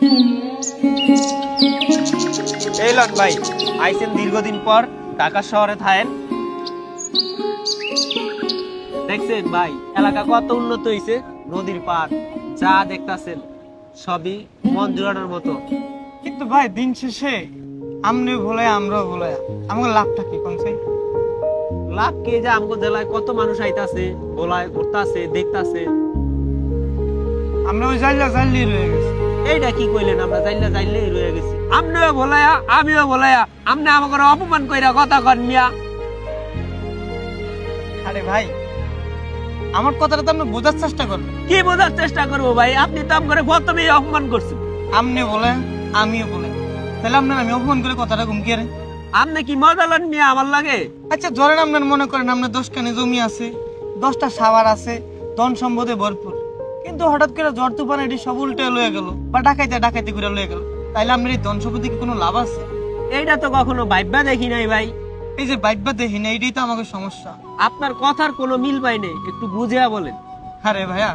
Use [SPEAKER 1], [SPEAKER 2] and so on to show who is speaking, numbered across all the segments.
[SPEAKER 1] এই লন ভাই, আইছেন দীর্ঘদিন পর ঢাকা শহরে থাকেন। দেখছেন ভাই এলাকা কত উন্নত হয়েছে, নদীর পার যা দেখতাছেন সবই মন জোড়ানোর মতো।
[SPEAKER 2] কিন্তু ভাই দিন শেষে আমনিও ভোলাই আমরাও ভোলাই, আমার লাভটা কি কোন চাই?
[SPEAKER 1] লাভ কে যে আমগো জেলায় কত মানুষ আইতাছে, ভোলায় ঘুরতাছে, দেখতাছে।
[SPEAKER 2] আমরা ওই জাইলি রয়ে গেছি।
[SPEAKER 1] এইটা কি কইলেন? আমরা জাইলেই রয়ে গেছি। আমনিও ভোলায়া আমিও ভোলায়া, আমনে আমাকে অপমান কইরা কথা কন মিয়া।
[SPEAKER 2] আরে ভাই আমার কথাটা তো আপনি বোঝার চেষ্টা করবেন।
[SPEAKER 1] কি বোঝার চেষ্টা করবো ভাই? আপনি তো আমাকে প্রথমেই অপমান করছেন।
[SPEAKER 2] আপনি বলেন আমিও বলেন, তাহলে আপনার আমি অপমান করে কথাটা ঘুমকিয়ে রে।
[SPEAKER 1] আপনি কি মজা লন মিয়া আমার লাগে?
[SPEAKER 2] আচ্ছা ধরেন আপনার মনে করেন আপনার 10 কানি জমি আছে, 10টা সাওয়ার আছে, ধন সম্পদে ভরপুর, কিন্তু হঠাৎ করে ঝড় তুফান এটি সব উল্টে লয়ে গেল বা ডাকাইতে করে লয়ে গেল, তাইলে আপনার এই ধন সম্পদে কি কোনো লাভ আছে?
[SPEAKER 1] এইটা তো কখনো ভাইবা দেখি নাই ভাই।
[SPEAKER 2] এই যে বাইবা দেখি না, এইটাই তো আমাকে সমস্যা।
[SPEAKER 1] আপনার কথার কোনো মিল পাই নেই, একটু বুঝিয়া বলেন।
[SPEAKER 2] আরে ভাইয়া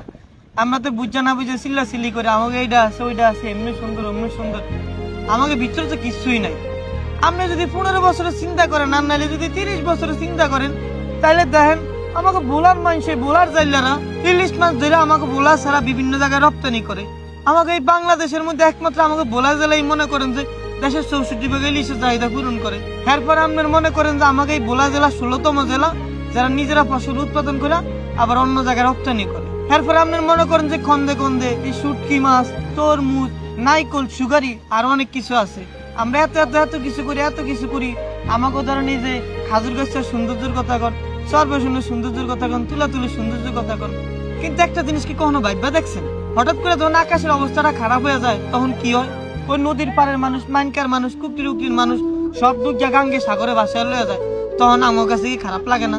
[SPEAKER 2] আমরা তো বুঝা না বুঝে চিল্লাচিল্লি করে আমাকে এইটা আছে ওইটা আছে, এমনি সুন্দর অমনি সুন্দর, আমাকে ভিতরে তো কিছুই নাই। আপনি যদি 15 বছরের চিন্তা করেন আর নাইলে যদি 30 বছরের চিন্তা করেন, তাহলে দেখেন আমাকে বোলার মানুষ বোলার জাইলারা ইলিশ মাছ ধরে আমাকে বোলা ছাড়া বিভিন্ন জায়গায় রপ্তানি করে। আমাকে এই বাংলাদেশের মধ্যে একমাত্র আমাকে বোলা জেলাই মনে করেন যে দেশের 64 ভাগ ইলিশের চাহিদা পূরণ করে। এরপর আপনার মনে করেন যে আমাকে এই বোলা জেলা 16তম জেলা, যারা নিজেরা ফসল উৎপাদন করে আবার অন্য জায়গায় রপ্তানি করে। এরপর আপনার মনে করেন যে খন্দে খন্দে এই শুটকি মাছ, তরমুজ, নাইকল, সুগারি আর অনেক কিছু আছে। আমরা এত কিছু করি। আমাকে ধরেন এই যে খাজুর গাছের সৌন্দর্যের কথা কন, সর্বশূন্য সৌন্দর্যের কথা কন, তুলাতুলি সৌন্দর্যের কথা কন, কিন্তু একটা জিনিস কি কখনো ভাইবা দেখছেন? হঠাৎ করে যখন আকাশের অবস্থাটা খারাপ হয়ে যায় তখন কি হয়? ওই নদীর পাড়ের মানুষ, মাইনকার মানুষ, কুকটির উকটির মানুষ সব দুঃখা গাঙ্গে সাগরে ভাসায় লয়ে যায়, তখন আমার কাছে কি খারাপ লাগে না?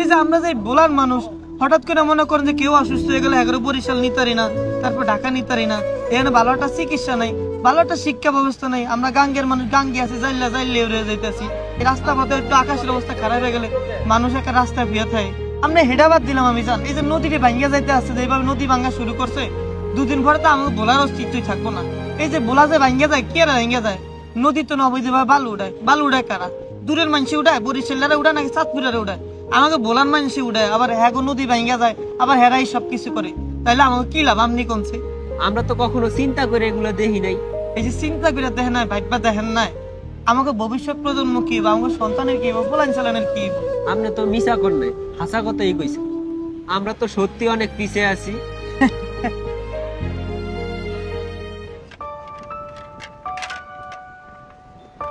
[SPEAKER 2] এই যে আমরা যে বোলার মানুষ, হঠাৎ করে মনে করেন যে কেউ অসুস্থ হয়ে গেলে 11 বরিশাল নিতারি না, তারপর ঢাকা নিতারি না, এখানে ভালো একটা চিকিৎসা নাই, ভালো একটা শিক্ষা ব্যবস্থা নাই। আমরা গাঙ্গের মানুষ, গাঙ্গে আছে জাইলে উড়ে যাইতেছি। রাস্তা পথে একটু আকাশের অবস্থা খারাপ হয়ে গেলে মানুষ একটা রাস্তায় ফিরে থাকে। আমরা হেডাবাদ দিলাম আমি জান, এই যে নদীটি ভাঙ্গা যাইতে আসছে, এইভাবে নদী ভাঙ্গা শুরু করছে, 2 দিন পরে তো আমাকে বোলার অস্তিত্বই থাকবো না। এই যে বোলা যে ভাঙ্গা যায়, কে ভাঙ্গা যায়? নদী তো নবৈধভাবে বালু উড়ায় কারা? দূরের মানুষ উঠায়, বরিশালেরা উঠায় নাকি চাঁদপুরেরা উঠায়? আমাকে বোলার মানুষ উঠায়, আবার হ্যাঁ নদী ভাঙ্গা যায়, আবার হেরাই সবকিছু করে, তাইলে আমাকে কি লাভ? আপনি কোনছে?
[SPEAKER 1] আমরা তো কখনো চিন্তা করে এগুলো দেখি নাই।
[SPEAKER 2] এই যে চিন্তা করে দেখেন নাই, ভাইবা দেখেন নাই আমাকে ভবিষ্যৎ প্রজন্ম কি বা আমাকে সন্তানের কি বা পোলাইন চালানের কি?
[SPEAKER 1] আপনি তো মিছা কর নাই, হাসা কথাই কইছে। আমরা তো সত্যি অনেক পিছিয়ে আছি।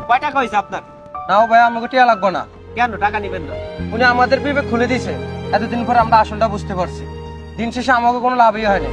[SPEAKER 1] কয় টাকা হয়েছে আপনার?
[SPEAKER 3] নাও ভাই আমাকে টিয়া লাগবো না।
[SPEAKER 1] কেন টাকা নিবেন না?
[SPEAKER 3] উনি আমাদের বিবেক খুলে দিছে, এতদিন পরে আমরা আসলটা বুঝতে পারছি। দিন শেষে আমাকে কোনো লাভই হয়নি।